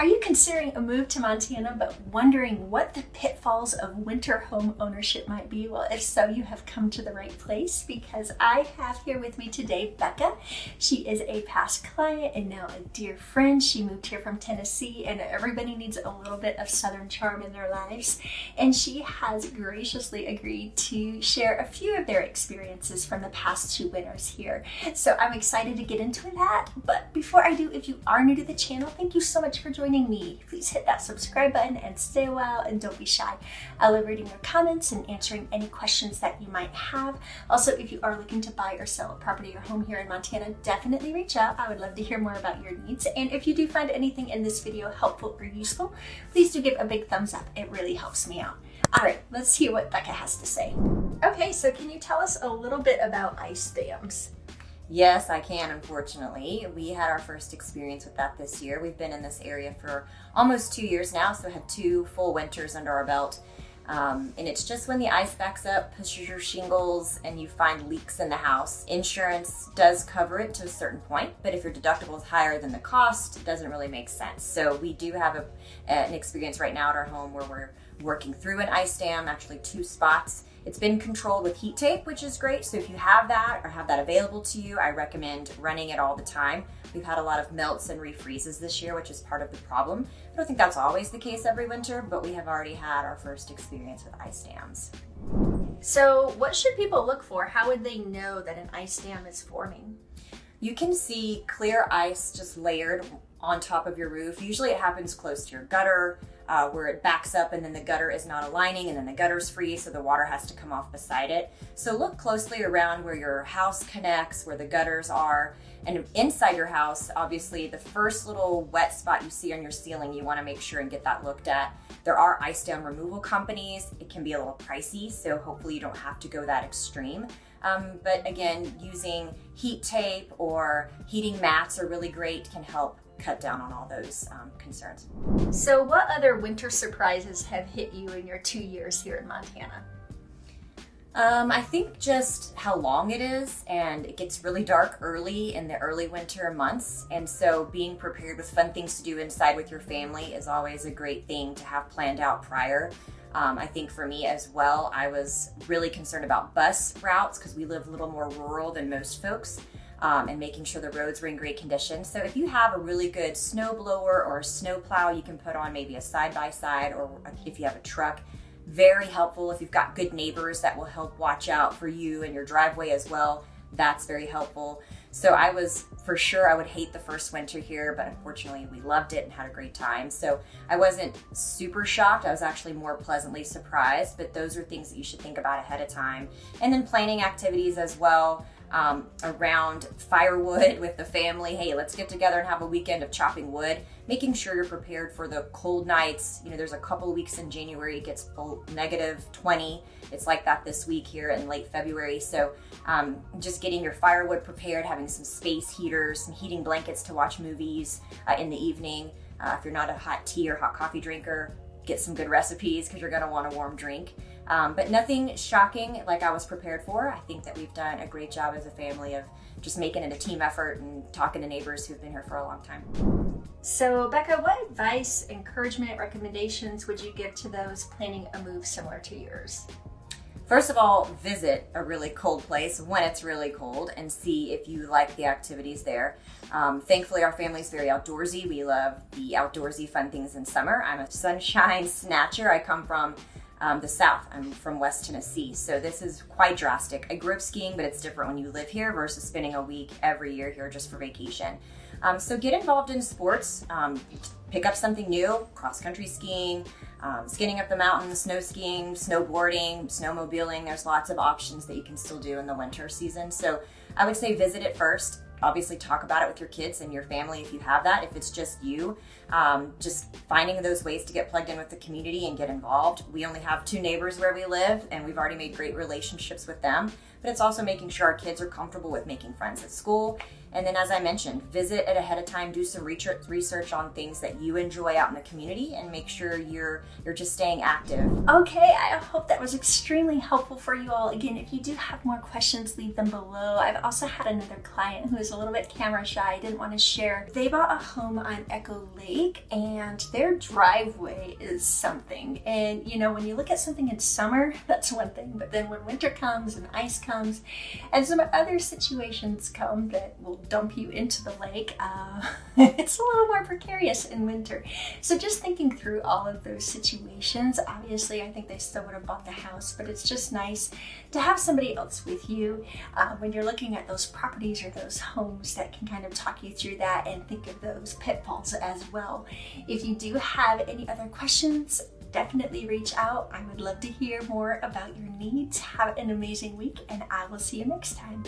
Are you considering a move to Montana but wondering what the pitfalls of winter home ownership might be? Well, if so, you have come to the right place because I have here with me today Becca. She is a past client and now a dear friend. She moved here from Tennessee, and everybody needs a little bit of Southern charm in their lives. And she has graciously agreed to share a few of their experiences from the past 2 winters here. So I'm excited to get into that. But before I do, if you are new to the channel, thank you so much for joining me. Please hit that subscribe button and stay a while, and don't be shy. I love reading your comments and answering any questions that you might have. Also, if you are looking to buy or sell a property or home here in Montana, definitely reach out. I would love to hear more about your needs. And if you do find anything in this video helpful or useful, please do give a big thumbs up. It really helps me out. All right, let's hear what Becca has to say. Okay, so can you tell us a little bit about ice dams? Yes, I can, unfortunately. We had our first experience with that this year. We've been in this area for almost 2 years now, so we had 2 full winters under our belt. And it's just when the ice backs up, pushes your shingles, and you find leaks in the house. Insurance does cover it to a certain point, but if your deductible is higher than the cost, it doesn't really make sense. So we do have an experience right now at our home where we're working through an ice dam, actually 2 spots. It's been controlled with heat tape, which is great. So if you have that or have that available to you, I recommend running it all the time. We've had a lot of melts and refreezes this year, which is part of the problem. I don't think that's always the case every winter, but we have already had our first experience with ice dams. So what should people look for? How would they know that an ice dam is forming? You can see clear ice just layered on top of your roof. Usually it happens close to your gutter, where it backs up and then the gutter is not aligning and then the gutter's free, so the water has to come off beside it. So look closely around where your house connects, where the gutters are, and inside your house, obviously the first little wet spot you see on your ceiling, you want to make sure and get that looked at. There are ice dam removal companies. It can be a little pricey, so hopefully you don't have to go that extreme. But again, using heat tape or heating mats are really great, can help cut down on all those concerns. So what other winter surprises have hit you in your 2 years here in Montana? I think just how long it is, and it gets really dark early in the early winter months, and so being prepared with fun things to do inside with your family is always a great thing to have planned out prior. I think for me as well, I was really concerned about bus routes because we live a little more rural than most folks. And making sure the roads were in great condition. So if you have a really good snow blower or a snow plow, you can put on maybe a side-by-side, or if you have a truck, very helpful. If you've got good neighbors that will help watch out for you and your driveway as well, that's very helpful. So I would hate the first winter here, but unfortunately we loved it and had a great time. So I wasn't super shocked. I was actually more pleasantly surprised, but those are things that you should think about ahead of time. And then planning activities as well. Around firewood with the family. Hey, let's get together and have a weekend of chopping wood, making sure you're prepared for the cold nights. You know, there's a couple of weeks in January, it gets -20. It's like that this week here in late February. So just getting your firewood prepared, having some space heaters, some heating blankets to watch movies in the evening. If you're not a hot tea or hot coffee drinker, get some good recipes because you're going to want a warm drink. But nothing shocking like I was prepared for. I think that we've done a great job as a family of just making it a team effort and talking to neighbors who've been here for a long time. So Becca, what advice, encouragement, recommendations would you give to those planning a move similar to yours? First of all, visit a really cold place when it's really cold and see if you like the activities there. Thankfully, our family's very outdoorsy. We love the outdoorsy fun things in summer. I'm a sunshine snatcher. I come from the South. I'm from West Tennessee, so this is quite drastic. I grew up skiing, but it's different when you live here versus spending a week every year here just for vacation. So get involved in sports, pick up something new, cross-country skiing, skinning up the mountains, snow skiing, snowboarding, snowmobiling. There's lots of options that you can still do in the winter season. So I would say visit it first. Obviously talk about it with your kids and your family if you have that. If it's just you, just finding those ways to get plugged in with the community and get involved. We only have 2 neighbors where we live, and we've already made great relationships with them. But it's also making sure our kids are comfortable with making friends at school And then, as I mentioned, visit it ahead of time, do some research on things that you enjoy out in the community, and make sure you're just staying active. Okay, I hope that was extremely helpful for you all. Again, if you do have more questions, leave them below. I've also had another client who is a little bit camera shy, didn't want to share. They bought a home on Echo Lake, and their driveway is something. And you know, when you look at something in summer, that's one thing, but then when winter comes and ice comes and some other situations come that will dump you into the lake, it's a little more precarious in winter. So just thinking through all of those situations, obviously I think they still would have bought the house, but it's just nice to have somebody else with you when you're looking at those properties or those homes that can kind of talk you through that and think of those pitfalls as well. If you do have any other questions, definitely reach out. I would love to hear more about your needs. Have an amazing week, and I will see you next time.